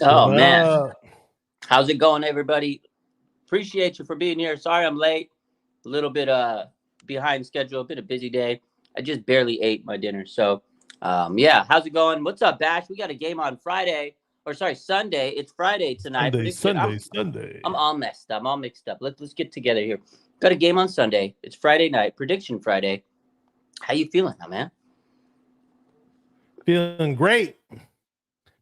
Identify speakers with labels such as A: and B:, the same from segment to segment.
A: Oh,
B: What
A: man.
B: up?
A: How's it going, everybody? Appreciate you for being here. Sorry I'm late. A little bit behind schedule, a bit of busy day. I just barely ate my dinner. So, yeah, how's it going? What's up, Bash? We got a game on Friday. Or sorry, Sunday. It's Friday tonight.
B: Sunday,
A: Prediction.
B: Sunday,
A: I'm
B: Sunday.
A: all messed up. I'm all mixed up. Let's get together here. Got a game on Sunday. It's Friday night. Prediction Friday. How you feeling now, man?
B: Feeling great.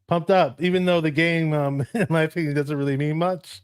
B: Pumped up, even though the game, in my opinion, doesn't really mean much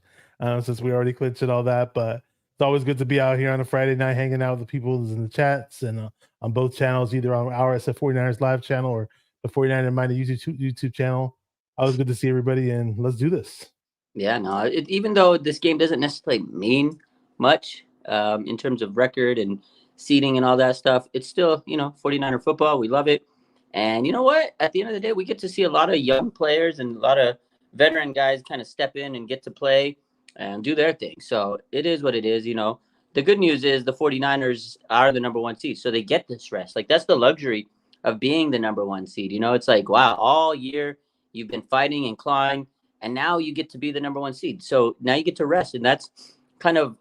B: since we already clinched and all that. But it's always good to be out here on a Friday night hanging out with the people in the chats and on both channels, either on our SF 49ers live channel or the 49er Minded YouTube channel. Always good to see everybody, and let's do this.
A: Yeah, no. Even though this game doesn't necessarily mean much in terms of record and seeding and all that stuff, it's still, 49er football. We love it. And you know what? At the end of the day, we get to see a lot of young players and a lot of veteran guys kind of step in and get to play and do their thing. So it is what it is. The good news is the 49ers are the number one seed. So they get this rest. Like, that's the luxury of being the number one seed. It's like, wow, all year you've been fighting and clawing, and now you get to be the number one seed. So now you get to rest. And that's kind of,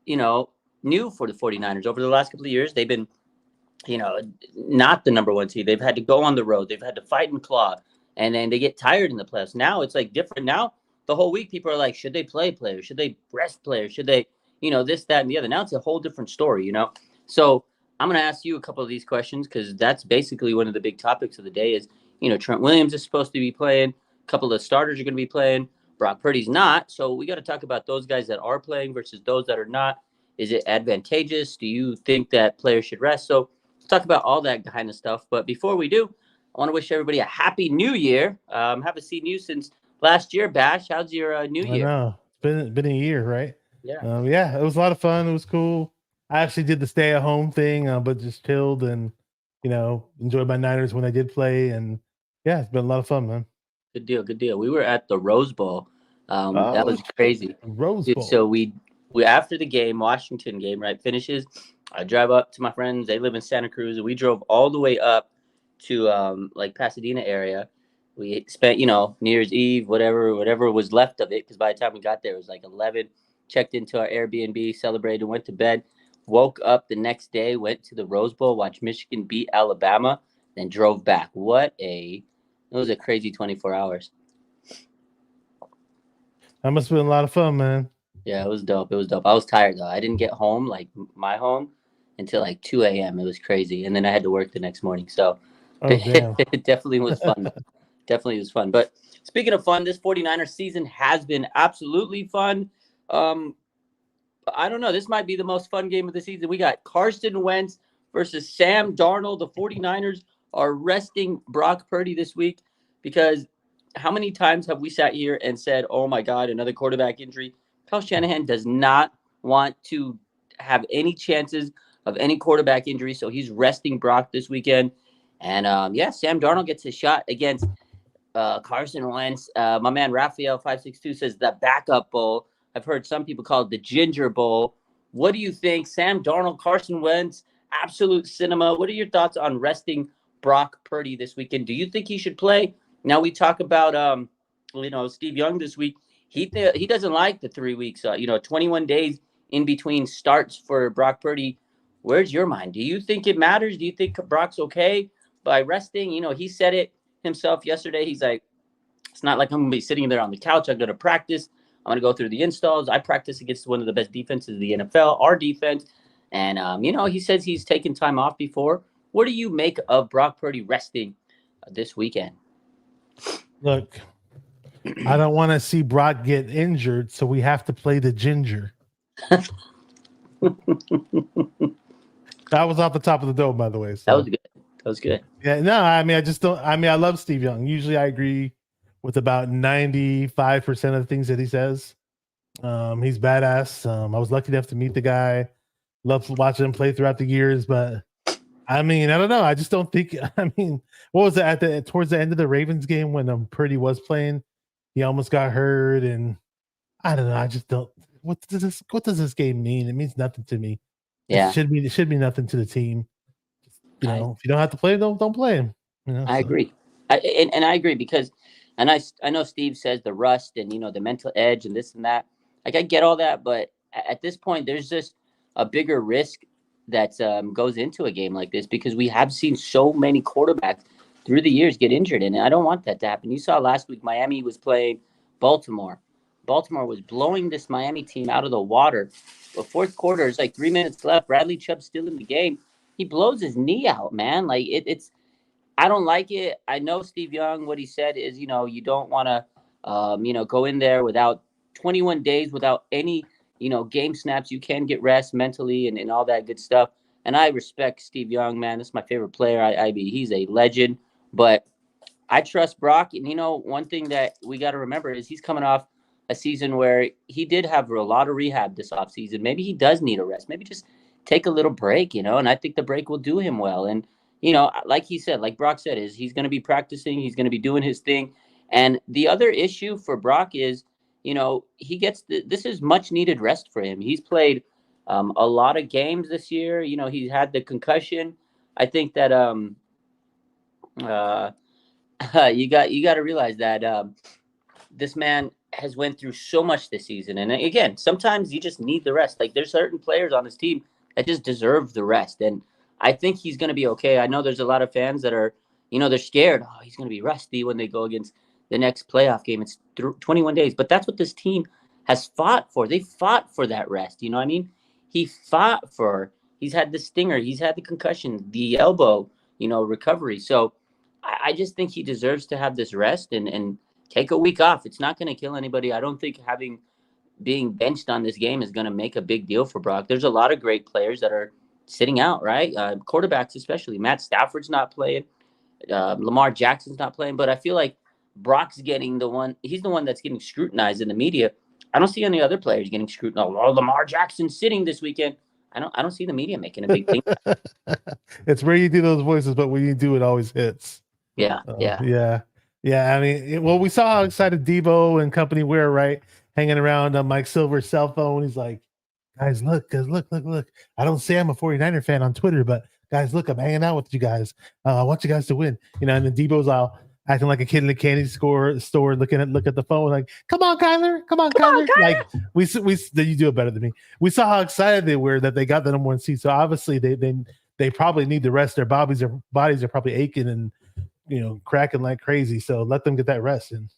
A: new for the 49ers. Over the last couple of years, they've been, not the number one seed. They've had to go on the road. They've had to fight and claw, and then they get tired in the playoffs. Now it's like different. Now the whole week people are like, should they play players? Should they rest players? Should they, this, that, and the other? Now it's a whole different story, So I'm going to ask you a couple of these questions because that's basically one of the big topics of the day is, Trent Williams is supposed to be playing. A couple of starters are going to be playing. Brock Purdy's not. So we got to talk about those guys that are playing versus those that are not. Is it advantageous? Do you think that players should rest? So talk about all that kind of stuff. But before we do, I want to wish everybody a happy new year. Haven't seen you since last year, Bash. How's your new year?
B: I know. It's been a year, right?
A: Yeah.
B: Yeah, it was a lot of fun. It was cool. I actually did the stay at home thing, but just chilled and, enjoyed my Niners when I did play. And yeah, it's been a lot of fun, man.
A: Good deal. Good deal. We were at the Rose Bowl. That was crazy.
B: Rose
A: Dude,
B: Bowl.
A: so we after the game, Washington game, right, finishes, I drive up to my friends. They live in Santa Cruz, and we drove all the way up to like Pasadena area. We spent, New Year's Eve, whatever was left of it, because by the time we got there, it was like 11. Checked into our Airbnb, celebrated, went to bed, woke up the next day, went to the Rose Bowl, watched Michigan beat Alabama, then drove back. It was a crazy 24 hours.
B: That must have been a lot of fun, man.
A: Yeah, it was dope. I was tired though. I didn't get home, like my home, until like 2 a.m. It was crazy. And then I had to work the next morning. So it definitely was fun. Definitely was fun. But speaking of fun, this 49er season has been absolutely fun. I don't know. This might be the most fun game of the season. We got Carson Wentz versus Sam Darnold. The 49ers are resting Brock Purdy this week because how many times have we sat here and said, oh my God, another quarterback injury? Kyle Shanahan does not want to have any chances of any quarterback injury, so he's resting Brock this weekend. And, Sam Darnold gets a shot against Carson Wentz. My man Raphael562 says the backup bowl. I've heard some people call it the Ginger Bowl. What do you think? Sam Darnold, Carson Wentz, absolute cinema. What are your thoughts on resting Brock Purdy this weekend? Do you think he should play? Now we talk about, Steve Young this week. He doesn't like the 3 weeks, 21 days in between starts for Brock Purdy. Where's your mind? Do you think it matters? Do you think Brock's okay by resting? He said it himself yesterday. He's like, it's not like I'm going to be sitting there on the couch. I'm going to practice. I'm going to go through the installs. I practice against one of the best defenses of the NFL, our defense. And, he says he's taken time off before. What do you make of Brock Purdy resting this weekend?
B: Look, I don't want to see Brock get injured, so we have to play the ginger. That was off the top of the dome, by the way. So.
A: That was good.
B: Yeah, no, I love Steve Young. Usually I agree with about 95% of the things that he says. He's badass. I was lucky enough to meet the guy. Loved watching him play throughout the years, but I don't know. I just don't think. What was it towards the end of the Ravens game when Purdy was playing? He almost got hurt, and I don't know. I just don't. What does this game mean? It means nothing to me.
A: Yeah,
B: it should be nothing to the team. If you don't have to play, don't play him.
A: I agree. I agree because, And I know Steve says the rust and the mental edge and this and that. Like I get all that, but at this point, there's just a bigger risk that goes into a game like this because we have seen so many quarterbacks through the years get injured, and I don't want that to happen. You saw last week Miami was playing Baltimore. Baltimore was blowing this Miami team out of the water. But fourth quarter, it's like 3 minutes left. Bradley Chubb's still in the game. He blows his knee out, man. Like it's I don't like it. I know Steve Young, what he said is, you don't want to, go in there without 21 days without any, game snaps. You can get rest mentally and all that good stuff. And I respect Steve Young, man. This is my favorite player. I mean, he's a legend. But I trust Brock. And, one thing that we got to remember is he's coming off a season where he did have a lot of rehab this offseason. Maybe he does need a rest. Maybe just take a little break, and I think the break will do him well. And, like he said, like Brock said, is he's going to be practicing. He's going to be doing his thing. And the other issue for Brock is, he gets this is much needed rest for him. He's played a lot of games this year. He's had the concussion. I think that uh, you got to realize that this man has went through so much this season. And again, sometimes you just need the rest. Like there's certain players on this team that just deserve the rest. And I think he's going to be okay. I know there's a lot of fans that are, they're scared. Oh, he's going to be rusty when they go against the next playoff game. It's 21 days. But that's what this team has fought for. They fought for that rest. You know what I mean? He's had the stinger. He's had the concussion, the elbow, recovery. So I just think he deserves to have this rest and take a week off. It's not going to kill anybody. I don't think being benched on this game is going to make a big deal for Brock. There's a lot of great players that are sitting out, right? Quarterbacks especially. Matt Stafford's not playing. Lamar Jackson's not playing. But I feel like Brock's getting he's the one that's getting scrutinized in the media. I don't see any other players getting scrutinized. Oh, Lamar Jackson's sitting this weekend. I don't see the media making a big thing.
B: It's where you do those voices, but when you do, it always hits.
A: Yeah.
B: I mean, well, we saw how excited Debo and company were, right? Hanging around on Mike Silver's cell phone. He's like, guys, look. I don't say I'm a 49er fan on Twitter, but guys, look, I'm hanging out with you guys. I want you guys to win. And then Debo's all acting like a kid in the candy store looking at the phone, like, come on, Kyler. Like you do it better than me. We saw how excited they were that they got the number 1 seed. So obviously they probably need the rest. Their bodies are probably aching and cracking like crazy. So let them get that rest in.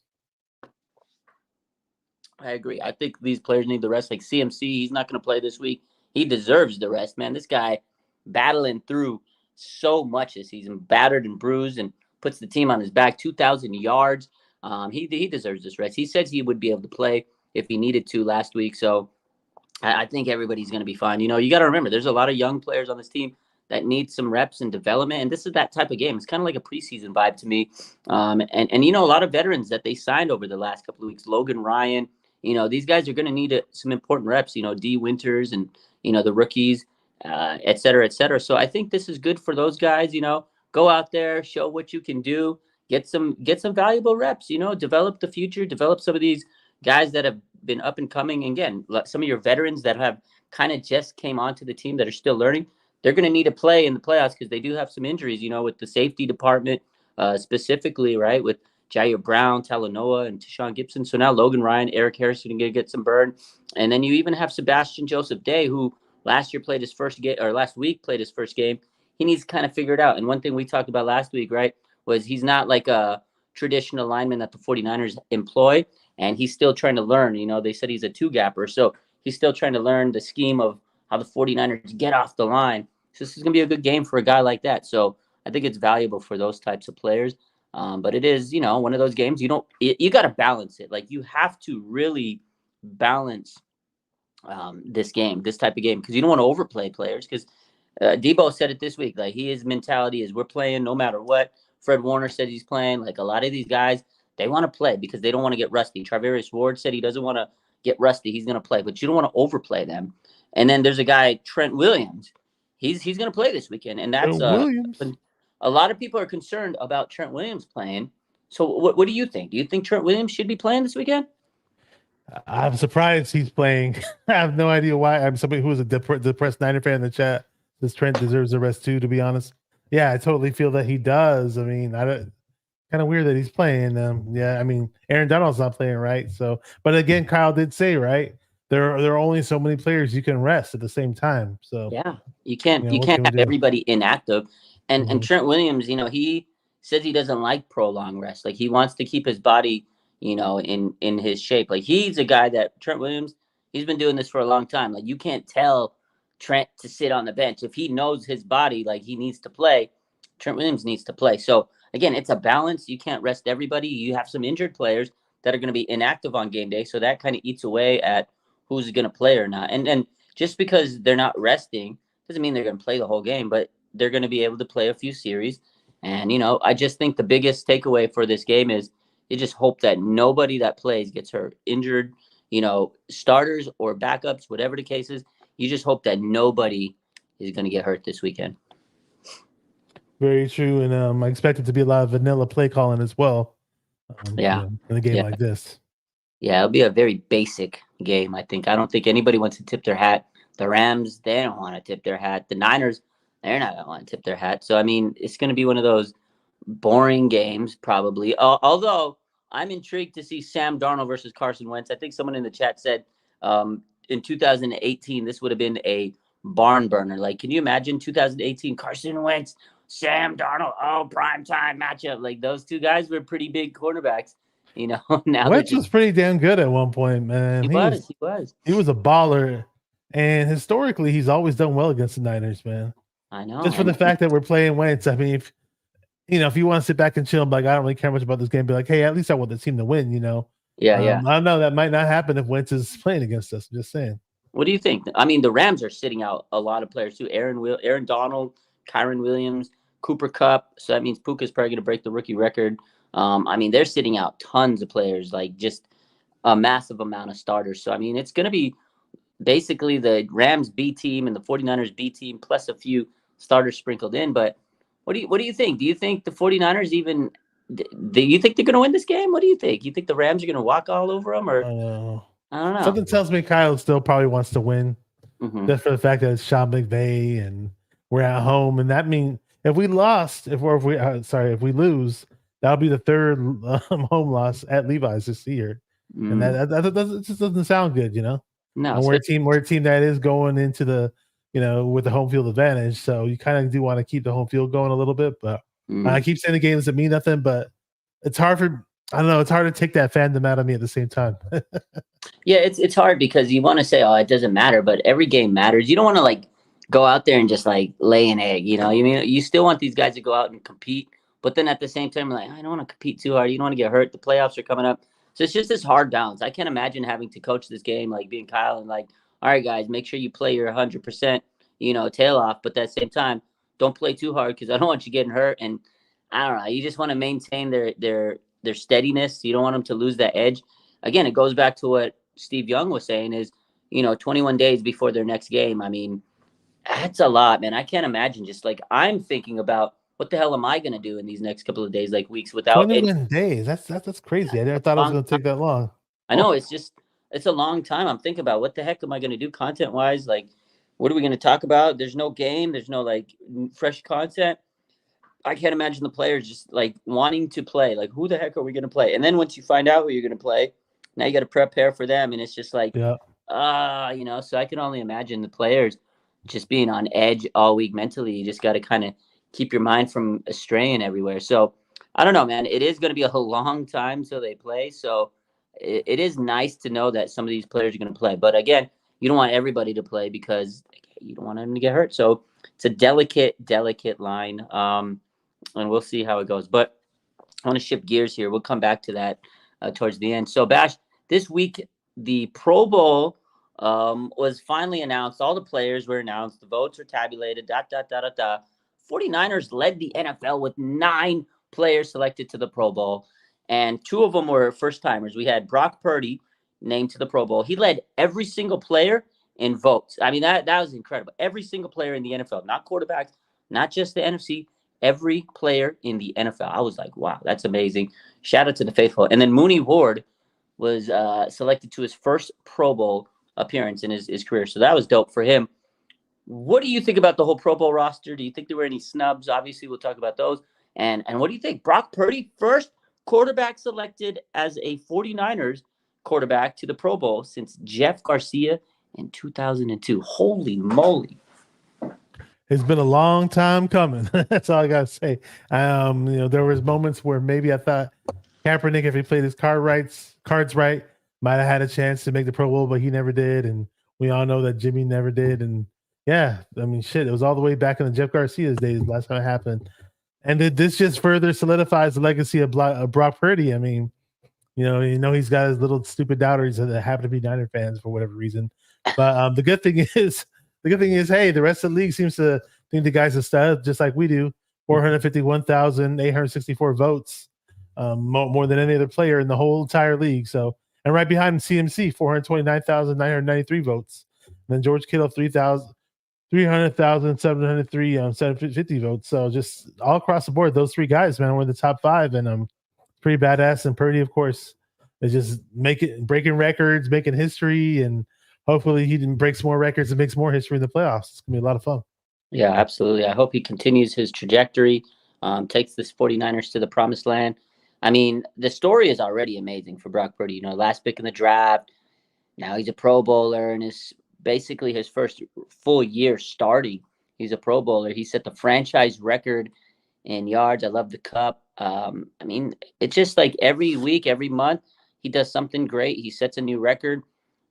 A: I agree. I think these players need the rest. Like CMC, he's not going to play this week. He deserves the rest, man. This guy battling through so much this season, battered and bruised, and puts the team on his back. 2,000 yards. He deserves this rest. He said he would be able to play if he needed to last week. So I think everybody's going to be fine. You got to remember, there's a lot of young players on this team that need some reps and development. And this is that type of game. It's kind of like a preseason vibe to me. And a lot of veterans that they signed over the last couple of weeks, Logan Ryan, these guys are going to need some important reps, D Winters and, the rookies, et cetera, et cetera. So I think this is good for those guys, go out there, show what you can do, get some valuable reps, develop the future, develop some of these guys that have been up and coming. Again, some of your veterans that have kind of just came onto the team that are still learning. They're going to need to play in the playoffs because they do have some injuries, with the safety department specifically, right, with Jair Brown, Talanoa, and Tashawn Gibson. So now Logan Ryan, Eric Harrison are going to get some burn. And then you even have Sebastian Joseph Day, who last week played his first game. He needs to kind of figure it out. And one thing we talked about last week, right, was he's not like a traditional lineman that the 49ers employ, and he's still trying to learn. They said he's a two-gapper, so he's still trying to learn the scheme of how the 49ers get off the line. So this is going to be a good game for a guy like that. So I think it's valuable for those types of players. But it is, one of those games you got to balance it. Like you have to really balance this type of game, because you don't want to overplay players. Because Debo said it this week, like his mentality is we're playing no matter what. Fred Warner said he's playing. Like a lot of these guys, they want to play because they don't want to get rusty. Travarius Ward said he doesn't want to get rusty. He's going to play, but you don't want to overplay them. And then there's a guy, Trent Williams. He's going to play this weekend, and that's a lot of people are concerned about Trent Williams playing. So what do you think? Do you think Trent Williams should be playing this weekend?
B: I'm surprised he's playing. I have no idea why. I'm somebody who is a depressed Niner fan in the chat. This Trent deserves the rest too, to be honest. Yeah, I totally feel that he does. I mean, kind of weird that he's playing. Yeah, I mean, Aaron Donald's not playing, right? So, but again, Kyle did say, right, there are only so many players you can rest at the same time. So,
A: Yeah, you can't
B: what can we
A: have
B: do?
A: everybody inactive. And
B: Mhm.
A: Trent Williams, he says he doesn't like prolonged rest. Like he wants to keep his body, in his shape. Like he's a guy that Trent Williams, he's been doing this for a long time. Like you can't tell Trent to sit on the bench. If he knows his body, like he needs to play, Trent Williams needs to play. So again, it's a balance. You can't rest everybody. You have some injured players that are going to be inactive on game day. So that kind of eats away at who's going to play or not. And just because they're not resting doesn't mean they're going to play the whole game, but they're going to be able to play a few series. And, I just think the biggest takeaway for this game is you just hope that nobody that plays gets hurt, injured, starters or backups, whatever the case is. You just hope that nobody is going to get hurt this weekend.
B: Very true. And I expect it to be a lot of vanilla play calling as well.
A: Yeah.
B: In a game like this.
A: Yeah, it'll be a very basic game, I think. I don't think anybody wants to tip their hat. The Rams, they don't want to tip their hat. The Niners, they're not going to want to tip their hat. So, I mean, it's going to be one of those boring games, probably. Although, I'm intrigued to see Sam Darnold versus Carson Wentz. I think someone in the chat said in 2018, this would have been a barn burner. Like, can you imagine 2018, Carson Wentz, Sam Darnold, prime time matchup. Like, those two guys were pretty big cornerbacks. Now they're
B: Wentz
A: just
B: was pretty damn good at one point, man.
A: he was.
B: He was a baller, and historically, he's always done well against the Niners, man.
A: I know.
B: Just for the fact that we're playing Wentz, I mean, if you want to sit back and chill, like I don't really care much about this game, be like, hey, at least I want the team to win,
A: Yeah.
B: I don't know. That might not happen if Wentz is playing against us. I'm just saying.
A: What do you think? I mean, the Rams are sitting out a lot of players too. Aaron Donald, Kyron Williams, Cooper Kupp. So that means Puka's probably going to break the rookie record. I mean, they're sitting out tons of players, like just a massive amount of starters. So, I mean, it's going to be basically the Rams B team and the 49ers B team plus a few starters sprinkled in. But what do you think? Do you think the 49ers even do you think they're going to win this game? What do you think? You think the Rams are going to walk all over them, or I don't know.
B: Something tells me Kyle still probably wants to win, just for the fact that it's Sean McVay and we're at home, and that means if we lose, that'll be the third home loss at Levi's this year, and that just doesn't sound good,
A: No,
B: and we're a team that is going into the, with the home field advantage, so you kind of do want to keep the home field going a little bit, but I keep saying the game doesn't mean nothing, but it's hard to take that fandom out of me at the same time.
A: Yeah, it's hard because you want to say, it doesn't matter, but every game matters. You don't want to like go out there and just like lay an egg, you mean, you still want these guys to go out and compete, but then at the same time, like, I don't want to compete too hard. You don't want to get hurt. The playoffs are coming up. So it's just this hard balance. I can't imagine having to coach this game, like being Kyle and like, all right, guys, make sure you play your 100%, tail off. But at the same time, don't play too hard because I don't want you getting hurt. And I don't know. You just want to maintain their steadiness. You don't want them to lose that edge. Again, it goes back to what Steve Young was saying is, 21 days before their next game. I mean, that's a lot, man. I can't imagine just like I'm thinking about what the hell am I going to do in these next couple of days, like weeks without
B: 21 days. That's crazy. I never thought it was going to take that long.
A: I know it's a long time. I'm thinking about what the heck am I going to do content wise? Like, what are we going to talk about? There's no game. There's no like fresh content. I can't imagine the players just like wanting to play. Like, who the heck are we going to play? And then once you find out who you're going to play, now you got to prepare for them. And it's just like, so I can only imagine the players just being on edge all week mentally. You just got to kind of keep your mind from straying everywhere. So I don't know, man. It is going to be a long time till they play. So it is nice to know that some of these players are going to play. But again, you don't want everybody to play because you don't want them to get hurt. So it's a delicate line. And we'll see how it goes. But I want to shift gears here. We'll come back to that towards the end. So, Bash, this week, the Pro Bowl was finally announced. All the players were announced. The votes are tabulated. 49ers led the NFL with 9 players selected to the Pro Bowl. And 2 of them were first-timers. We had Brock Purdy named to the Pro Bowl. He led every single player in votes. I mean, that was incredible. Every single player in the NFL, not quarterbacks, not just the NFC, every player in the NFL. I was like, wow, that's amazing. Shout out to the faithful. And then Mooney Ward was selected to his first Pro Bowl appearance in his career. So that was dope for him. What do you think about the whole Pro Bowl roster? Do you think there were any snubs? Obviously, we'll talk about those. And what do you think? Brock Purdy, first quarterback selected as a 49ers quarterback to the Pro Bowl since Jeff Garcia in 2002. Holy moly.
B: It's been a long time coming. That's all I gotta say. There was moments where maybe I thought Kaepernick, if he played his cards right, might have had a chance to make the Pro Bowl, but he never did. And we all know that Jimmy never did. And yeah, I mean, shit, it was all the way back in the Jeff Garcia's days last time it happened. And this just further solidifies the legacy of Brock Purdy. I mean, he's got his little stupid doubters that happen to be Niner fans for whatever reason. But the good thing is, hey, the rest of the league seems to think the guy's a stud, just like we do. 451,864 votes, more than any other player in the whole entire league. So, and right behind CMC, 429,993 votes. And then George Kittle, 300,703, 750 votes. So just all across the board, those three guys, man, were in the top five, and pretty badass. And Purdy, of course, is just breaking records, making history, and hopefully he breaks more records and makes more history in the playoffs. It's gonna be a lot of fun.
A: Yeah, absolutely. I hope he continues his trajectory, takes this 49ers to the promised land. I mean, the story is already amazing for Brock Purdy. Last pick in the draft. Now he's a Pro Bowler, and is basically his first full year starting. He's a Pro Bowler. He set the franchise record in yards. I love the cup. I mean, it's just like every week, every month, he does something great. He sets a new record.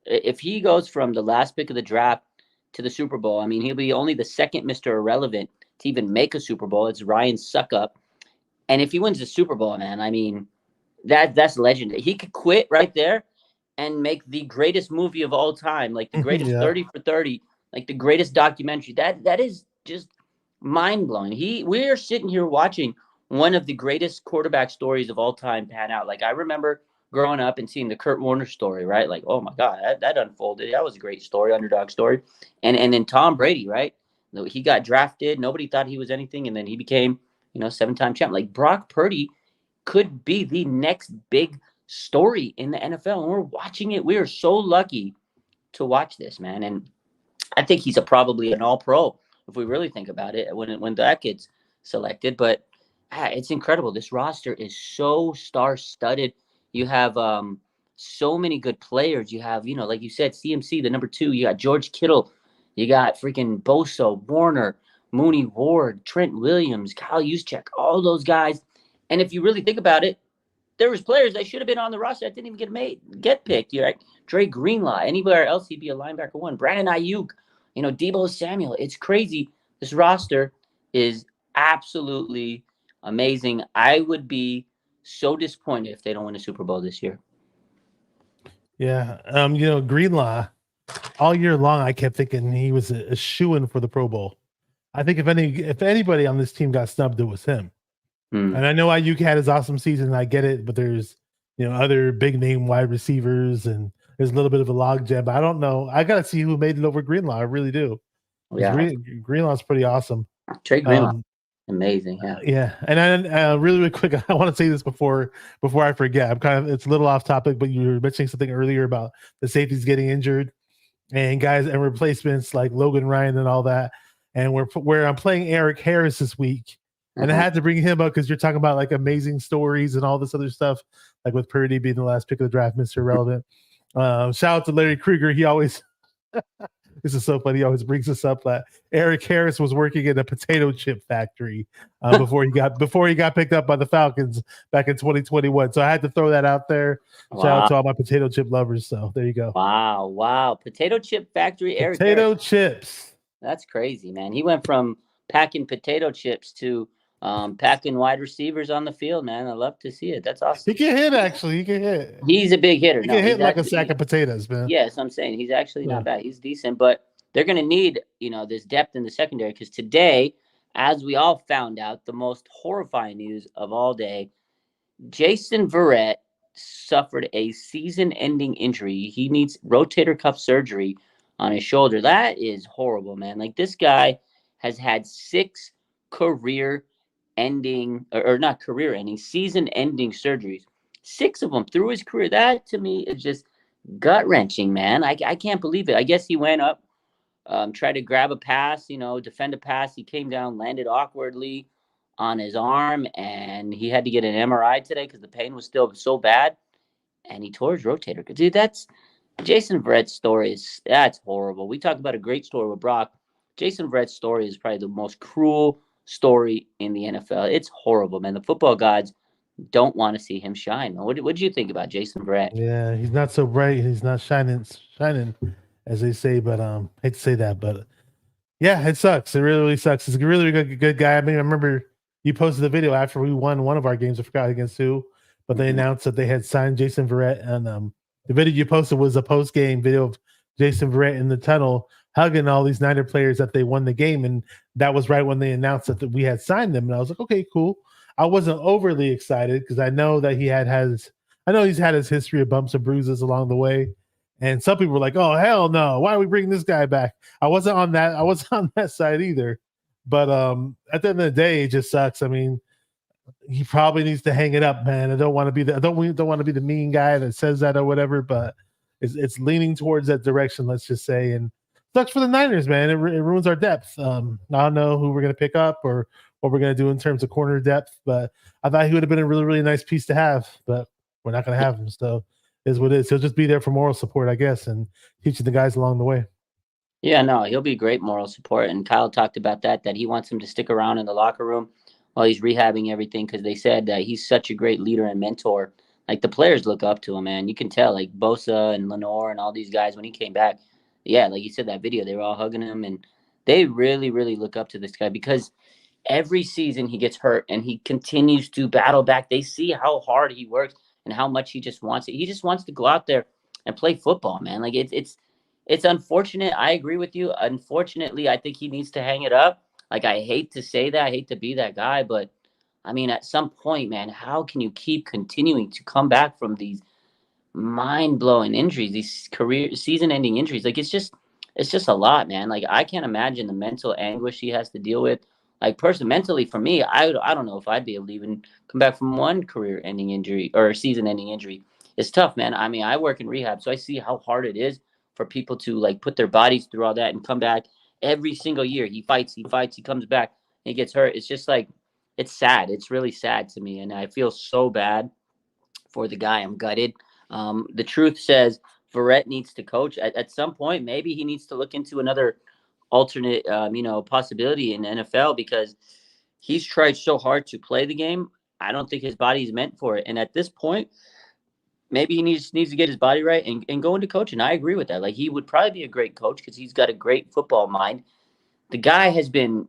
A: If he goes from the last pick of the draft to the Super Bowl, I mean, he'll be only the second Mr. Irrelevant to even make a Super Bowl. It's Ryan Suckup. And if he wins the Super Bowl, man, I mean, that's legendary. He could quit right there and make the greatest movie of all time, like the greatest 30 for 30, like the greatest documentary. That is just mind-blowing. We are sitting here watching one of the greatest quarterback stories of all time pan out. Like, I remember growing up and seeing the Kurt Warner story, right? Like, oh my God, that unfolded. That was a great story, underdog story. And then Tom Brady, right? He got drafted. Nobody thought he was anything. And then he became, 7-time champ. Like, Brock Purdy could be the next big story in the NFL. And we're watching it. We are so lucky to watch this, man. And I think he's probably an all-pro if we really think about it when that gets selected. But it's incredible. This roster is so star-studded. You have so many good players. You have, like you said, CMC, the number 2. You got George Kittle. You got freaking Bosa, Warner, Mooney, Ward, Trent Williams, Kyle Juszczyk, all those guys. And if you really think about it, there was players that should have been on the roster that didn't even get picked. You're like Dre Greenlaw. Anywhere else, he'd be a linebacker 1. Brandon Ayuk, Deebo Samuel. It's crazy. This roster is absolutely amazing. I would be so disappointed if they don't win a Super Bowl this year.
B: Yeah. Greenlaw, all year long, I kept thinking he was a shoo-in for the Pro Bowl. I think if anybody on this team got snubbed, it was him. And I know Ayuk had his awesome season. I get it, but there's other big name wide receivers, and there's a little bit of a logjam. But I don't know. I gotta see who made it over Greenlaw. I really do. Yeah, Greenlaw's pretty awesome.
A: Trey Greenlaw, amazing. Yeah,
B: yeah. And then really quick, I want to say this before I forget. It's a little off topic, but you were mentioning something earlier about the safeties getting injured and guys and replacements like Logan Ryan and all that. And where I'm playing Eric Harris this week. And I had to bring him up because you're talking about like amazing stories and all this other stuff, like with Purdy being the last pick of the draft, Mr. Irrelevant. Shout out to Larry Krueger. He always, this is so funny. He always brings us up that Eric Harris was working in a potato chip factory before he got picked up by the Falcons back in 2021. So I had to throw that out there. Wow. Shout out to all my potato chip lovers. So there you go.
A: Wow. Potato chip factory, Eric
B: Potato
A: Harris.
B: chips.
A: That's crazy, man. He went from packing potato chips to packing wide receivers on the field, man. I love to see it. That's awesome.
B: He can hit, actually. He can hit.
A: He's a big hitter.
B: He can hit like a sack of potatoes, man.
A: Yes, I'm saying he's actually not bad. He's decent, but they're going to need, this depth in the secondary because today, as we all found out, the most horrifying news of all day, Jason Verrett suffered a season-ending injury. He needs rotator cuff surgery on his shoulder. That is horrible, man. Like, this guy has had 6 season-ending surgeries. 6 of them through his career. That to me is just gut-wrenching, man. I can't believe it. I guess he went up, tried to grab a pass, defend a pass. He came down, landed awkwardly on his arm, and he had to get an MRI today because the pain was still so bad, and he tore his rotator. Dude, that's Jason Verrett's story that's horrible. We talked about a great story with Brock. Jason Verrett's story is probably the most cruel story in the NFL. It's horrible, man. The football gods don't want to see him shine. What do you think about Jason Verrett?
B: Yeah, he's not so bright. He's not shining, as they say. But hate to say that, but yeah, it sucks. It really, really sucks. He's a really good guy. I mean, I remember you posted the video after we won one of our games. I forgot against who, but they announced that they had signed Jason Verrett, and the video you posted was a post game video of Jason Verrett in the tunnel hugging all these Niner players that they won the game, and that was right when they announced that we had signed them. And I was like, okay, cool. I wasn't overly excited because I know that he's had his history of bumps and bruises along the way. And some people were like, "Oh hell no! Why are we bringing this guy back?" I wasn't on that side either. But at the end of the day, it just sucks. I mean, he probably needs to hang it up, man. I don't want to be don't want to be the mean guy that says that or whatever. But it's leaning towards that direction. Let's just say, and sucks for the Niners, man. It ruins our depth. I don't know who we're gonna pick up or what we're gonna do in terms of corner depth. But I thought he would have been a really, really nice piece to have. But we're not gonna have him. So is what it is. He'll just be there for moral support, I guess, and teaching the guys along the way.
A: Yeah, no, he'll be great moral support. And Kyle talked about that he wants him to stick around in the locker room while he's rehabbing everything because they said that he's such a great leader and mentor. Like the players look up to him, man. You can tell, like Bosa and Lenore and all these guys when he came back. Yeah, like you said, that video, they were all hugging him, and they really, really look up to this guy because every season he gets hurt and he continues to battle back. They see how hard he works and how much he just wants it. He just wants to go out there and play football, man. Like it's unfortunate. I agree with you. Unfortunately, I think he needs to hang it up. Like I hate to say that, I hate to be that guy, but I mean, at some point, man, how can you keep continuing to come back from these mind-blowing injuries, these career season-ending injuries? Like it's just a lot, man. Like I can't imagine the mental anguish he has to deal with. Like personally, mentally for me, I don't know if I'd be able to even come back from one career-ending injury or season-ending injury. It's tough, man. I mean, I work in rehab, so I see how hard it is for people to like put their bodies through all that and come back every single year. He fights, he comes back, and he gets hurt. It's just like it's sad. It's really sad to me, and I feel so bad for the guy. I'm gutted. The truth says Verrett needs to coach at some point. Maybe he needs to look into another alternate, possibility in the NFL because he's tried so hard to play the game. I don't think his body's meant for it. And at this point, maybe he needs to get his body right and go into coaching. I agree with that. Like he would probably be a great coach because he's got a great football mind. The guy has been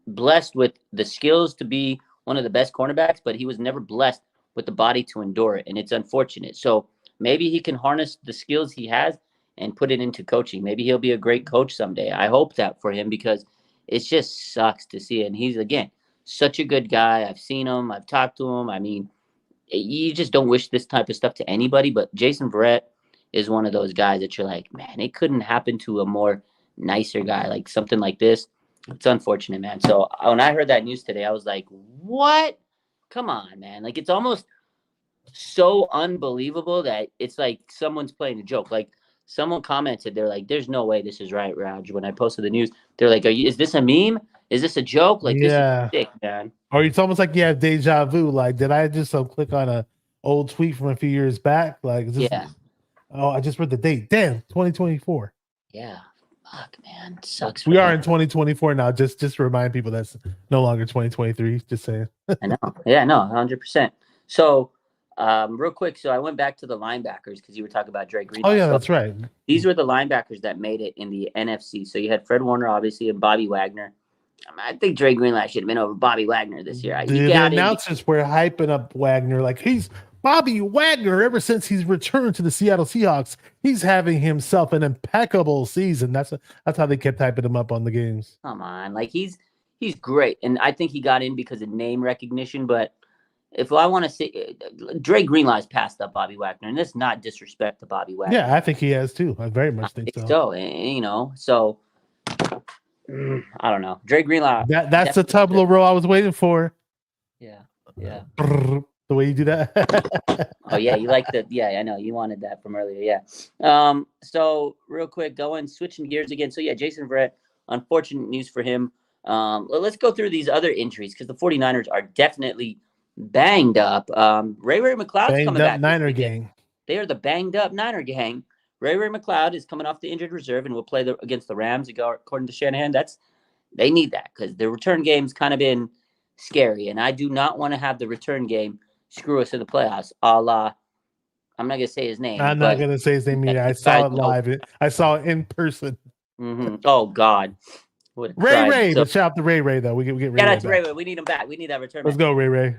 A: blessed with the skills to be one of the best cornerbacks, but he was never blessed with the body to endure it. And it's unfortunate. So maybe he can harness the skills he has and put it into coaching. Maybe he'll be a great coach someday. I hope that for him because it just sucks to see it. And he's, again, such a good guy. I've seen him. I've talked to him. I mean, you just don't wish this type of stuff to anybody. But Jason Verrett is one of those guys that you're like, man, it couldn't happen to a more nicer guy. Like something like this. It's unfortunate, man. So when I heard that news today, I was like, what? Come on, man. Like it's almost so unbelievable that it's like someone's playing a joke. Like someone commented, they're like, there's no way this is right, Raj. When I posted the news, they're like, is this a meme? Is this a joke? Like this is sick, man.
B: Or it's almost like you have deja vu. Like, did I just click on a old tweet from a few years back? Like, oh, I just read the date. Damn, 2024.
A: Yeah. Fuck, man. It sucks.
B: We are in 2024 now. Just to remind people that's no longer 2023. Just saying.
A: I know. Yeah, no, 100%. So, real quick, so I went back to the linebackers because you were talking about Drake Greenlaw.
B: Oh yeah, that's right.
A: These were the linebackers that made it in the NFC. So you had Fred Warner, obviously, and Bobby Wagner. I think Drake Greenlaw should have been over Bobby Wagner this year.
B: The announcers were hyping up Wagner like he's Bobby Wagner. Ever since he's returned to the Seattle Seahawks, he's having himself an impeccable season. That's how they kept hyping him up on the games.
A: Come on, like he's great, and I think he got in because of name recognition. But if I want to say, Drake Greenlaw has passed up Bobby Wagner, and that's not disrespect to Bobby Wagner.
B: Yeah, I think he has too. I very much think so.
A: So so. I don't know. Drake Greenlaw.
B: That's the tableau roll I was waiting for.
A: Yeah.
B: The way you do that.
A: Oh yeah, you like that? Yeah, I know you wanted that from earlier. Yeah. So real quick, switching gears again. So yeah, Jason Verrett. Unfortunate news for him. Let's go through these other injuries because the 49ers are definitely banged up. Ray McCloud's
B: Banged
A: coming
B: up
A: back this
B: Niner
A: weekend.
B: gang.
A: They are the banged up Niner gang. Ray McCloud is coming off the injured reserve and will play against the Rams. According to Shanahan, they need that because the return game's kind of been scary, and I do not want to have the return game screw us in the playoffs. A la, I'm not gonna say his name.
B: I'm not gonna say his name either. I saw it live. I saw it in person.
A: Mm-hmm. Oh God, would have
B: Ray
A: cried.
B: Ray, but shout out to Ray Ray though. We get Ray.
A: Yeah,
B: Ray
A: that's
B: back.
A: Ray. We need him back. We need that return.
B: Let's go, Ray Ray.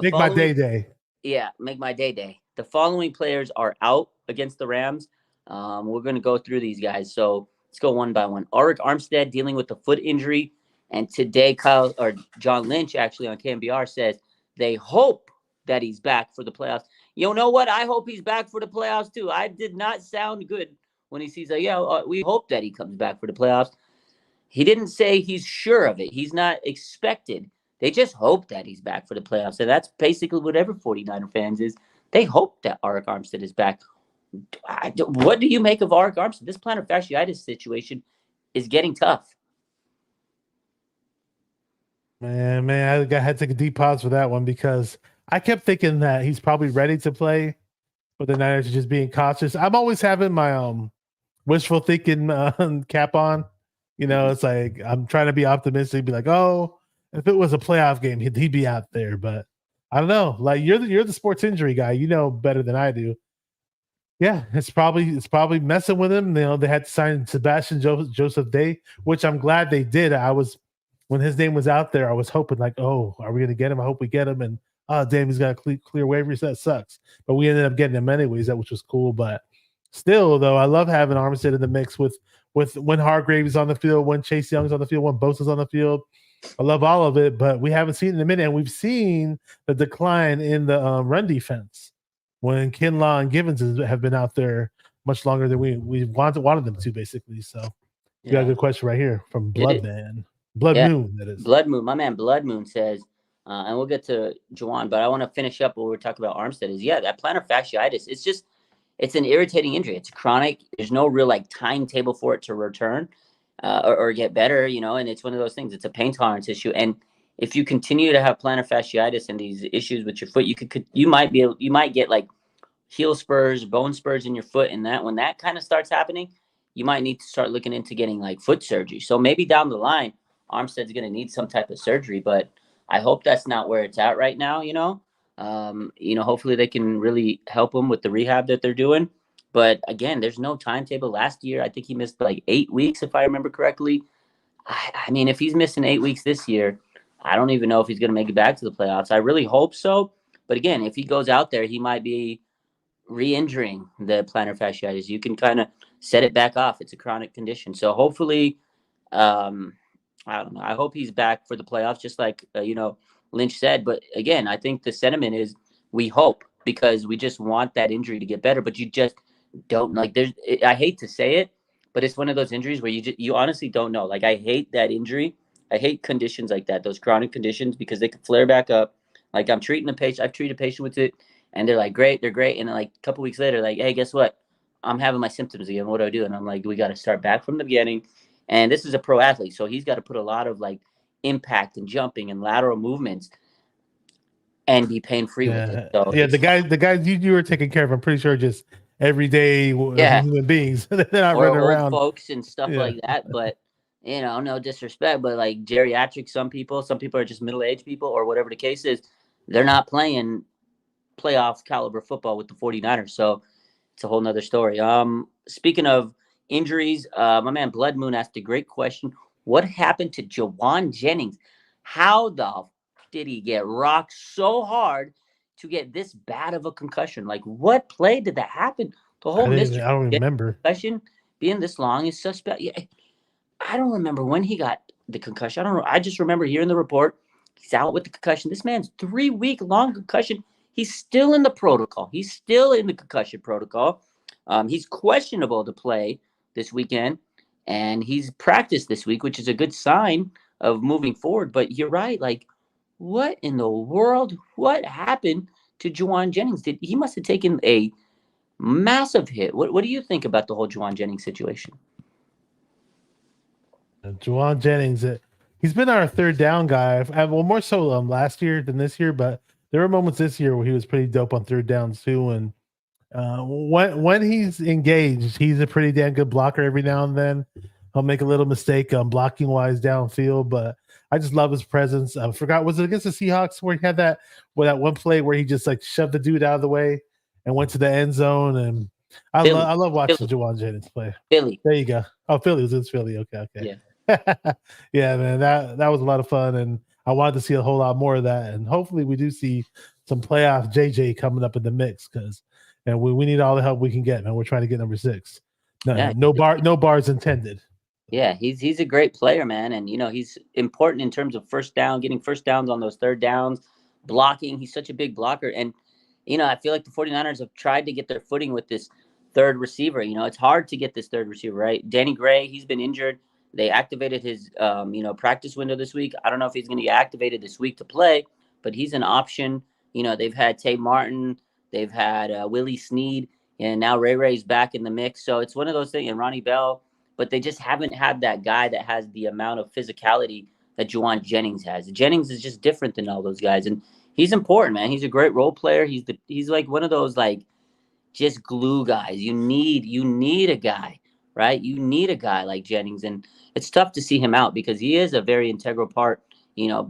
A: Make
B: my day.
A: Yeah, make my day. The following players are out against the Rams. We're going to go through these guys. So let's go one by one. Arik Armstead dealing with the foot injury. And today, John Lynch actually on KMBR says they hope that he's back for the playoffs. You know what? I hope he's back for the playoffs too. I did not sound good when he says, we hope that he comes back for the playoffs. He didn't say he's sure of it. He's not expected. They just hope that he's back for the playoffs. And that's basically what every 49er fans is. They hope that Arik Armstead is back. What do you make of Arik Armstead? This plantar fasciitis situation is getting tough.
B: Man, I had to take a deep pause for that one because I kept thinking that he's probably ready to play, but the Niners are just being cautious. I'm always having my wishful thinking cap on. You know, it's like I'm trying to be optimistic, be like, oh, if it was a playoff game, he'd be out there. But I don't know. Like you're the sports injury guy. You know better than I do. Yeah, it's probably messing with him. You know, they had to sign Sebastian Joseph Day, which I'm glad they did. When his name was out there, I was hoping like, oh, are we gonna get him? I hope we get him. And oh, damn, he's got a clear waivers. That sucks. But we ended up getting him anyways, which was cool. But still, though, I love having Armstead in the mix with when Hargrave is on the field, when Chase Young's on the field, when Bosa's on the field. I love all of it, but we haven't seen it in a minute, and we've seen the decline in the run defense when Kinlaw and Givens have been out there much longer than we wanted them to, basically. So, you got a good question right here from Bloodman. Moon, that is.
A: Blood Moon. My man Blood Moon says, and we'll get to Juwan, but I want to finish up what we're talking about Armstead is, that plantar fasciitis. It's an irritating injury. It's chronic. There's no real timetable for it to return or get better, and it's one of those things. It's a pain tolerance issue. And if you continue to have plantar fasciitis and these issues with your foot, you might get heel spurs, bone spurs in your foot. And when that kind of starts happening, you might need to start looking into getting foot surgery. So maybe down the line, Armstead's going to need some type of surgery, but I hope that's not where it's at right now. Hopefully they can really help him with the rehab that they're doing. But again, there's no timetable. Last year, I think he missed 8 weeks, if I remember correctly. I mean, if he's missing 8 weeks this year, I don't even know if he's going to make it back to the playoffs. I really hope so. But again, if he goes out there, he might be re-injuring the plantar fasciitis. You can kind of set it back off. It's a chronic condition. So hopefully, I don't know. I hope he's back for the playoffs, just like, Lynch said. But again, I think the sentiment is we hope because we just want that injury to get better. But you just don't I hate to say it, but it's one of those injuries where you honestly don't know. I hate that injury. I hate conditions like that, those chronic conditions, because they can flare back up. I'm treating a patient. I've treated a patient with it, and they're great. They're great. And then a couple weeks later, hey, guess what? I'm having my symptoms again. What do I do? And I'm we got to start back from the beginning. And this is a pro athlete, so he's got to put a lot of impact and jumping and lateral movements and be pain-free with it. So
B: the guys you were taking care of, I'm pretty sure just everyday human beings. They're not running around,
A: folks and stuff like that. But no disrespect, but geriatric, some people are just middle-aged people or whatever the case is. They're not playing playoff caliber football with the 49ers. So it's a whole nother story. Speaking of injuries, my man Blood Moon asked a great question. What happened to Juwan Jennings? How the did he get rocked so hard to get this bad of a concussion? What play did that happen? The whole mystery.
B: I don't remember.
A: Concussion being this long is suspect. Yeah, I don't remember when he got the concussion. I don't know. I just remember hearing the report. He's out with the concussion. This man's 3-week long concussion. He's still in the protocol. He's still in the concussion protocol. He's questionable to play this weekend, and he's practiced this week, which is a good sign of moving forward. But you're right. What in the world? What happened to Juwan Jennings? He must have taken a massive hit. What do you think about the whole Juwan Jennings situation?
B: Juwan Jennings, he's been our third down guy. Well, more so last year than this year, but there were moments this year where he was pretty dope on third downs too. And when he's engaged, he's a pretty damn good blocker. Every now and then, he'll make a little mistake blocking wise downfield, but I just love his presence. I forgot, was it against the Seahawks where he had that one play where he just like shoved the dude out of the way and went to the end zone? And I love watching Juwan Jennings play.
A: Philly.
B: There you go. Oh, Philly. It was Philly. Okay.
A: Yeah.
B: Yeah, man. That was a lot of fun, and I wanted to see a whole lot more of that. And hopefully, we do see some playoff JJ coming up in the mix because, and we need all the help we can get, man. We're trying to get number 6. No bars intended.
A: Yeah, he's a great player, man, and he's important in terms of first down, getting first downs on those third downs, blocking. He's such a big blocker, and I feel like the 49ers have tried to get their footing with this third receiver. It's hard to get this third receiver, right? Danny Gray, he's been injured. They activated his practice window this week. I don't know if he's going to get activated this week to play, but he's an option. They've had Tay Martin, they've had Willie Snead, and now Ray's back in the mix. So it's one of those things, and Ronnie Bell. But they just haven't had that guy that has the amount of physicality that Juwan Jennings has. Jennings is just different than all those guys, and he's important, man. He's a great role player. He's like one of those like just glue guys. You need a guy, right? You need a guy like Jennings, and it's tough to see him out because he is a very integral part.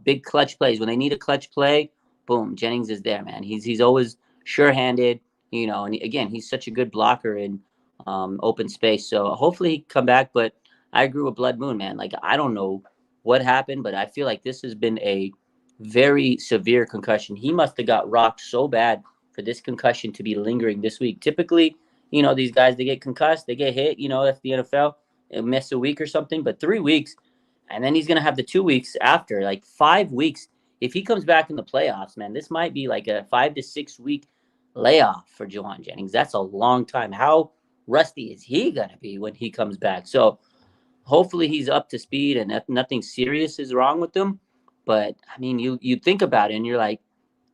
A: Big clutch plays when they need a clutch play. Boom, Jennings is there, man. He's always sure-handed. And again, he's such a good blocker and open space. So hopefully he can come back. But I agree with Blood Moon, man. Like, I don't know what happened, but I feel like this has been a very severe concussion. He must have got rocked so bad for this concussion to be lingering this week. Typically, these guys, they get concussed, they get hit, that's the NFL, and miss a week or something, but 3 weeks, and then he's going to have the 2 weeks after, like 5 weeks. If he comes back in the playoffs, man, this might be like a 5 to 6 week layoff for Juwan Jennings. That's a long time. How rusty is he going to be when he comes back? So hopefully he's up to speed and nothing serious is wrong with him. But I mean, you think about it and you're like,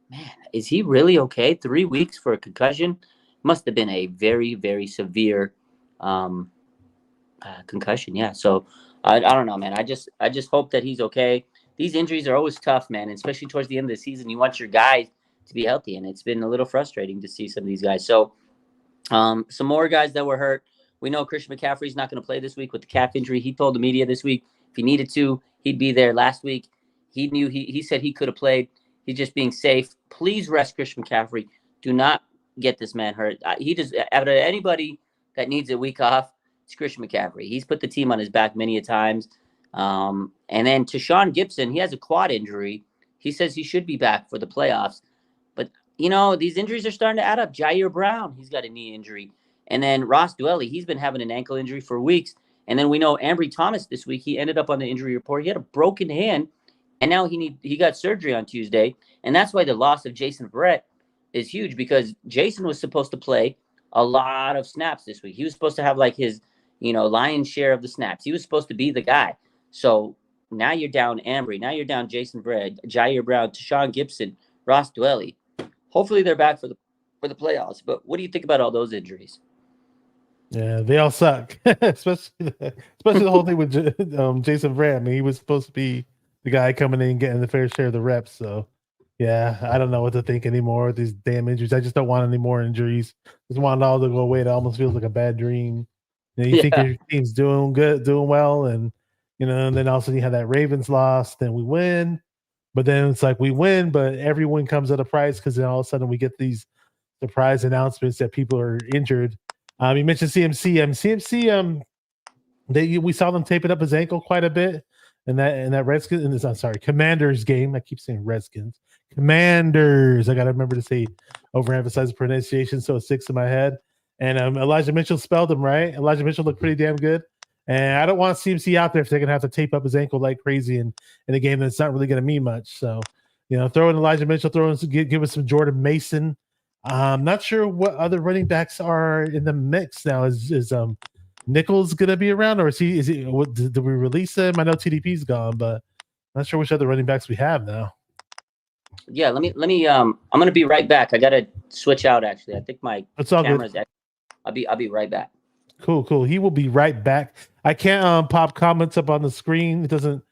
A: man, is he really okay? 3 weeks for a concussion must have been a very, very severe concussion. Yeah. So I don't know, man. I just hope that he's okay. These injuries are always tough, man, especially towards the end of the season. You want your guys to be healthy, and it's been a little frustrating to see some of these guys. So some more guys that were hurt. We know Christian McCaffrey's not going to play this week with the calf injury. He told the media this week if he needed to, he'd be there. Last week, he knew he said he could have played. He's just being safe. Please rest Christian McCaffrey. Do not get this man hurt. He just, out of anybody that needs a week off, it's Christian McCaffrey. He's put the team on his back many a times. And then to Sean Gibson, he has a quad injury. He says he should be back for the playoffs. But, these injuries are starting to add up. Jair Brown, he's got a knee injury. And then Ross Dwelly, he's been having an ankle injury for weeks. And then we know Ambry Thomas this week, he ended up on the injury report. He had a broken hand, and now he got surgery on Tuesday. And that's why the loss of Jason Verrett is huge, because Jason was supposed to play a lot of snaps this week. He was supposed to have like his, lion's share of the snaps. He was supposed to be the guy. So now you're down Ambry. Now you're down Jason Verrett, Jair Brown, Tashawn Gibson, Ross Dwelly. Hopefully they're back for the playoffs. But what do you think about all those injuries?
B: Yeah, they all suck, especially the whole thing with Jason Verrett. I mean, he was supposed to be the guy coming in and getting the fair share of the reps. So, yeah, I don't know what to think anymore with these damn injuries. I just don't want any more injuries. Just want it all to go away. It almost feels like a bad dream. You think your team's doing good, doing well, and and then also you have that Ravens loss, then we win. But then it's like we win, but every win comes at a price, because then all of a sudden we get these surprise announcements that people are injured. You mentioned CMC. We saw them taping up his ankle quite a bit in that Redskins. I'm sorry, Commanders game. I keep saying Redskins. Commanders. I got to remember to say overemphasize the pronunciation, so it sticks in my head. And Elijah Mitchell spelled him right. Elijah Mitchell looked pretty damn good. And I don't want CMC out there if they're going to have to tape up his ankle like crazy in a game that's not really going to mean much. So, throw in Elijah Mitchell, give us some Jordan Mason. I'm not sure what other running backs are in the mix now. Is Nichols going to be around, or is he? Did we release him? I know TDP's gone, but I'm not sure which other running backs we have now.
A: Yeah, let me. I'm going to be right back. I got to switch out. Actually, I think my camera's. I'll be right back.
B: Cool. He will be right back. I can't pop comments up on the screen. It doesn't